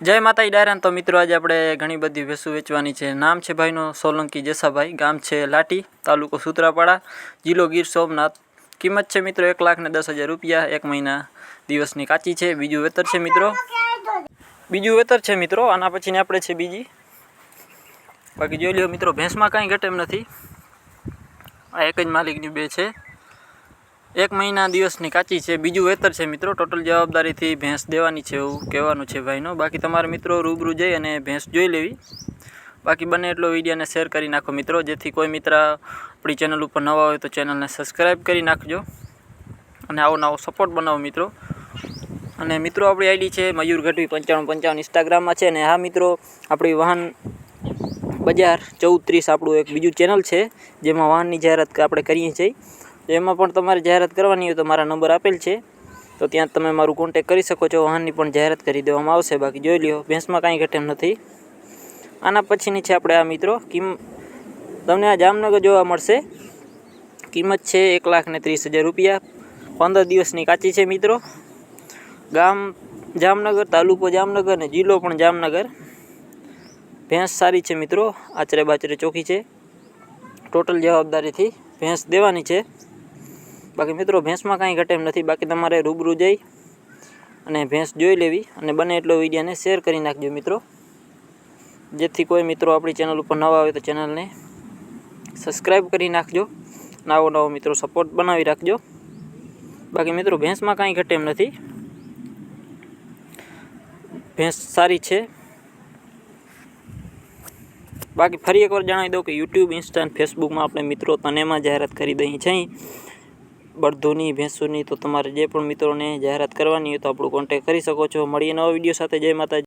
जय माताजी डायरान। तो मित्रों आज આપણે ઘણી બધી ભેંસો વેચવાની છે। નામ છે ભાઈનો સોલંકી જસાભાઈ, ગામ છે લાટી, તાલુકો સુત્રાપાડા, જિલ્લો ગીર સોમનાથ। કિંમત છે મિત્રો 1,10,000 રૂપિયા। 1 મહિના દિવસની કાચી છે। બીજું વેતર છે મિત્રો, આના પછીને આપણે છે બીજી। બાકી જોઈ લ્યો મિત્રો, ભેંસમાં કાંઈ ઘટે એમ નથી। આ એક જ માલિકની બે છે। 1 મહિના દિવસની કાચી છે। બીજું વેતર છે મિત્રો। ટોટલ જવાબદારીથી ભેંસ દેવાની છે એવું કહેવાનું છે ભાઈનો। બાકી તમારે મિત્રો રૂબરૂ જઈ અને ભેંસ જોઈ લેવી। બાકી બને એટલો વિડીયોને શેર કરી નાખો મિત્રો, જેથી કોઈ મિત્ર આપણી ચેનલ ઉપર નવા હોય તો ચેનલને સબસ્ક્રાઈબ કરી નાખજો અને આવો નવો સપોર્ટ બનાવો મિત્રો। અને મિત્રો આપણી આઈડી છે મયુર ગઢવી 9555 ઇન્સ્ટાગ્રામમાં છે। અને હા મિત્રો, આપણી વાહન બજાર 1430 આપણું એક બીજું ચેનલ છે, જેમાં વાહનની જાહેરાત આપણે કરીએ છીએ। એમાં પણ તમારે જાહેરાત કરવાની હોય તો મારા નંબર આપેલ છે, તો ત્યાં તમે મારું કોન્ટેક કરી શકો છો। વાહનની પણ જાહેરાત કરી દેવામાં આવશે। બાકી જોઈ લ્યો, ભેંસમાં કાંઈ ઘટે એમ નથી। આના પછીની છે આપણે આ મિત્રો, તમને આ જામનગર જોવા મળશે। કિંમત છે 1,30,000 રૂપિયા। 15 દિવસની કાચી છે મિત્રો। ગામ જામનગર, તાલુકો જામનગર અને જિલ્લો પણ જામનગર। ભેંસ સારી છે મિત્રો, આચરે બાચરે ચોખ્ખી છે। ટોટલ જવાબદારીથી ભેંસ દેવાની છે। બાકી મિત્રો ભેંસમાં કાંઈ ઘટે એમ નથી। બાકી તમારે રૂબરૂ જઈ અને ભેંસ જોઈ લેવી અને બને એટલો વિડીયોને શેર કરી નાખજો મિત્રો, જેથી કોઈ મિત્રો આપણી ચેનલ ઉપર નવા આવે તો ચેનલને સબસ્ક્રાઈબ કરી નાખજો। નવો મિત્રો સપોર્ટ બનાવી રાખજો। બાકી મિત્રો ભેંસમાં કાંઈ ઘટે એમ નથી। ભેંસ સારી છે। બાકી ફરી એકવાર જણાવી દઉં કે યુટ્યુબ, ઇન્સ્ટા અને ફેસબુકમાં આપણે મિત્રો તનેમાં જાહેરાત કરી દઈએ છીએ બળદોની, ભેંસોની। તો તમારે જે પણ મિત્રોને જાહેરાત કરવાની હોય તો આપણો કોન્ટેક કરી શકો છો। મળીએ નવા વિડીયો સાથે। જય માતાજી।